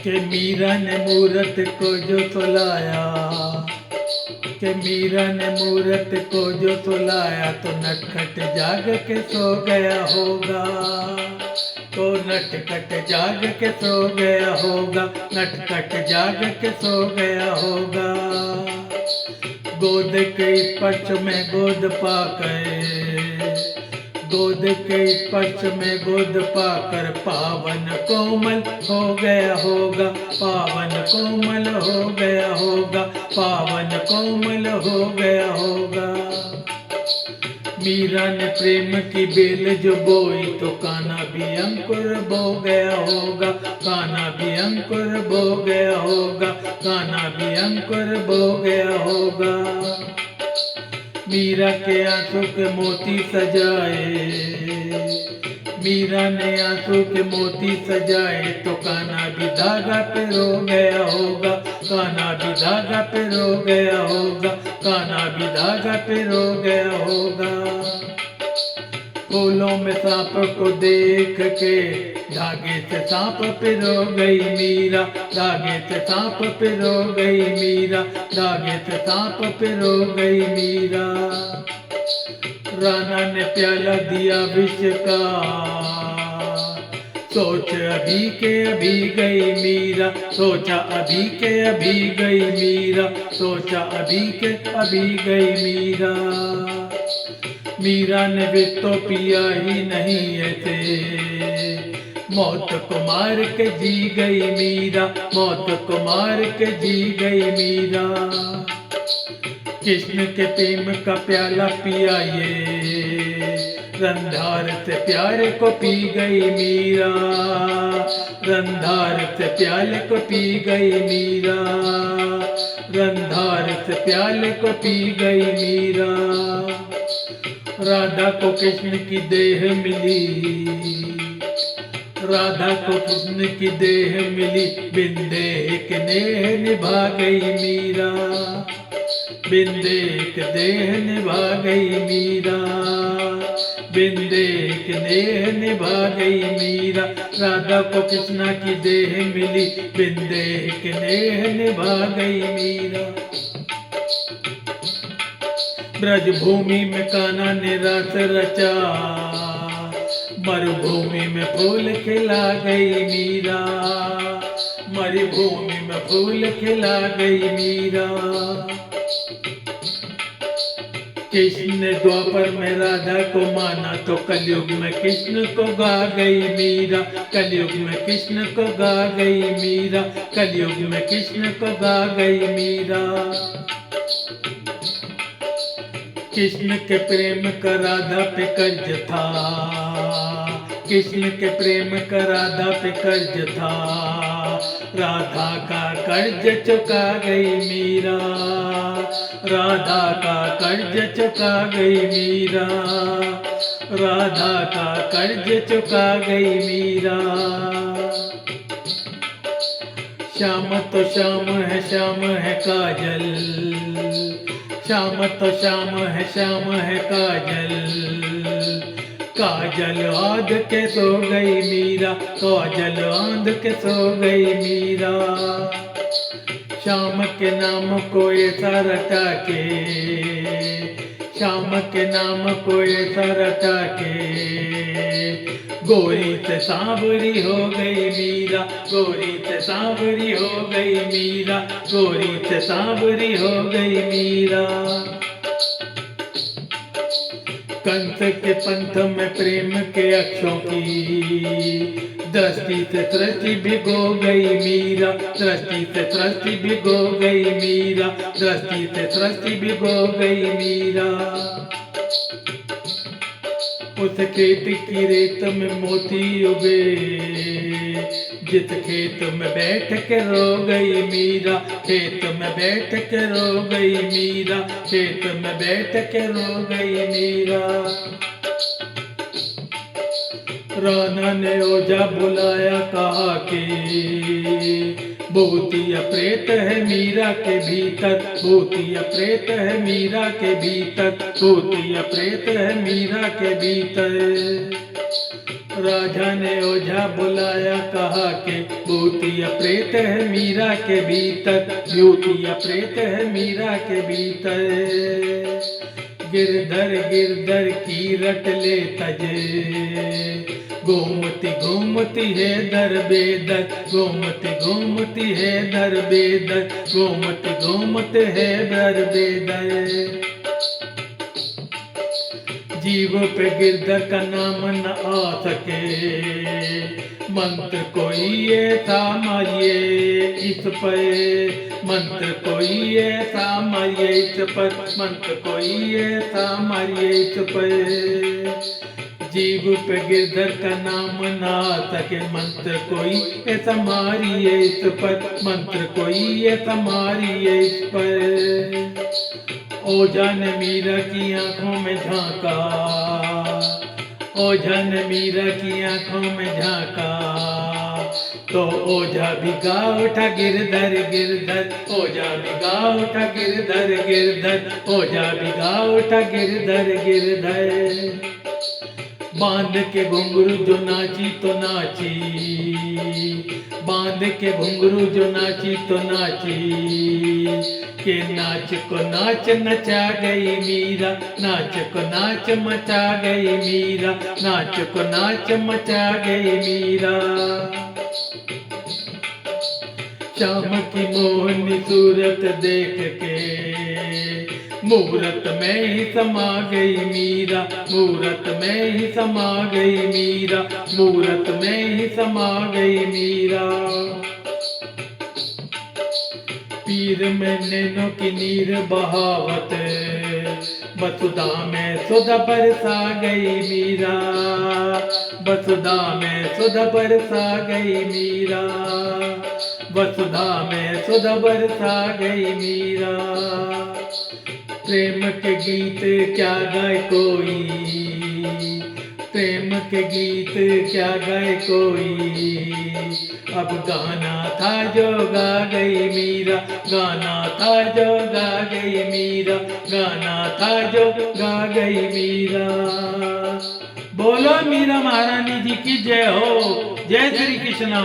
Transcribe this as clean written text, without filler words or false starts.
कि मीरा ने मूरत को जो सुलाया, कि मीरा ने मूरत को जो सुलाया, तो नटखट जाग के सो गया होगा, तो नटखट जाग के सो गया होगा, नटखट जाग के सो गया होगा। गोद के स्पर्श में गोद पाकर, गोद के स्पर्श में गोद पाकर पावन कोमल हो गया होगा, पावन कोमल हो गया होगा, पावन कोमल हो गया होगा। मीरा ने प्रेम की बेल जो बोई, तो कान्हा भी अंकुर बो गया होगा, कान्हा भी अंकुर बो गया होगा, कान्हा भी अंकुर बो गया होगा। मीरा के आंसू के मोती सजाए, मीरा ने आंसू के मोती सजाए, तो कान्हा भी धागा पे रो गया होगा, कान्हा भी धागा पे रो गया होगा, कान्हा भी धागा पे रो गया होगा। फूलों में सांप को देख के धागे से सांप पिरो गई मीरा, धागे से सांप पिरो गई मीरा, धागे से सांप पिरो गई मीरा। राणा ने प्याला दिया विष का, सोच अभी के अभी गई मीरा, सोचा अभी के अभी गई मीरा, सोचा अभी के अभी गई मीरा। मीरा ने विष तो पिया ही नहीं ऐसे, मौत को मार के जी गई मीरा, मौत को मार के जी गई मीरा। कृष्ण के प्रेम का प्याला पिया ये, रंधार से प्यारे को पी गई मीरा, रंधार से प्याले को पी गई मीरा, रंधार से प्याले को पी गई मीरा। राधा को कृष्ण की देह मिली, राधा को कृष्ण की देह मिली, बिन देह के नेह निभा गई मीरा, बिन देह के देह निभा गई मीरा, बिन देह के नेह निभा गई मीरा। राधा को कृष्ण की देह मिली, बिन देह के नेह निभा गई मीरा। ब्रजभूमि में कान्हा ने रस रचा, मरुभूमि में फूल खिला गई मीरा, मरुभूमि में फूल खिला गई मीरा। कृष्ण ने द्वापर में राधा को माना, तो कलयुग में कृष्ण को गा गई मीरा, कलयुग में कृष्ण को गा गई मीरा, कलयुग में कृष्ण को गा गई मीरा। कृष्ण के प्रेम का राधा पे कर्ज था, कृष्ण के प्रेम का राधा पे कर्ज था, राधा का कर्ज चुका गई मीरा, राधा का कर्ज चुका गई मीरा, राधा का कर्ज चुका गई मीरा। श्याम तो श्याम है, श्याम है काजल, श्याम तो श्याम है काजल, काजल आंध के सो गई मीरा, काजल आंध के सो गई मीरा। श्याम के नाम को ऐसा रटा के, श्याम के नाम को ऐसा रटा के, गोरी से सांवरी हो गई मीरा, गोरी से सांवरी हो गई मीरा, गोरी से सांवरी हो गई मीरा। कंस के पंथ में प्रेम के अक्षों की दृष्टि से सृष्टि भिगो गई मीरा, दृष्टि से सृष्टि भिगो गई मीरा, दृष्टि से सृष्टि भिगो गई मीरा। उस खेत की रेत में मोती उगे, जिस खेत में बैठ के रो गई मीरा, खेत में बैठ के रो गई मीरा, खेत में बैठ के रो गई मीरा। राणा ने ओझा बुलाया, कहा कि भूतिया प्रेत है मीरा के भीतर, भूतिया प्रेत है मीरा के भीतर, भूतिया प्रेत है मीरा के भीतर। राजा ने ओझा बुलाया, कहा कि भूतिया प्रेत है मीरा के भीतर, भूतिया प्रेत है मीरा के भीतर। गिरधर गिरधर की रट ले तजे, घूमती घूमती है दर बेदर, घूमती घूमती है दर बेदर, घूमती घूमते है दर बेदर। जीव पे गिरधर का नाम न आ सके, मंत्र कोई ऐसा मारिए इस पर, मंत्र कोई ऐसा मारिए इस पर, मंत्र कोई ऐसा मारिए इस पर। जीव पे गिरधर का नाम ना आ सके, मंत्र कोई ऐसा मारिए इस पर, मंत्र कोई ऐसा मारिए इस पर। ओझा ने मीरा की आंखों में झांका, ओझा ने मीरा की आंखों में झांका, तो ओझा भी गा उठा गिरधर गिरधर, ओझा भी गा उठा गिरधर गिरधर, ओझा भी गा उठा गिरधर गिरधर। बांध के घुंघरू जो नाची तो नाची, बांध के घुंघरू जो नाची तो नाची, के नाच को नाच नचा गई मीरा, नाच को नाच मचा गई मीरा, नाच को नाच मचा गई मीरा। शाम की मोहनी सूरत देख के मूरत में ही समा गई मीरा, मूरत में ही समा गई मीरा, मूरत में ही समा गई मीरा। पीर में नैनों की नीर बहावत, बसुधा में सुध बरसा गई मीरा, बसुधा में सुध बरसा गई मीरा, वसुधा में सुध बरसा गई मीरा। प्रेम के गीत क्या गाए कोई, प्रेम के गीत क्या गाए कोई, अब गाना था जो गा गई मीरा, गाना था जो गा गई मीरा, गाना था जो गा गई मीरा। बोलो मीरा महारानी जी की जय हो। जय श्री कृष्णा।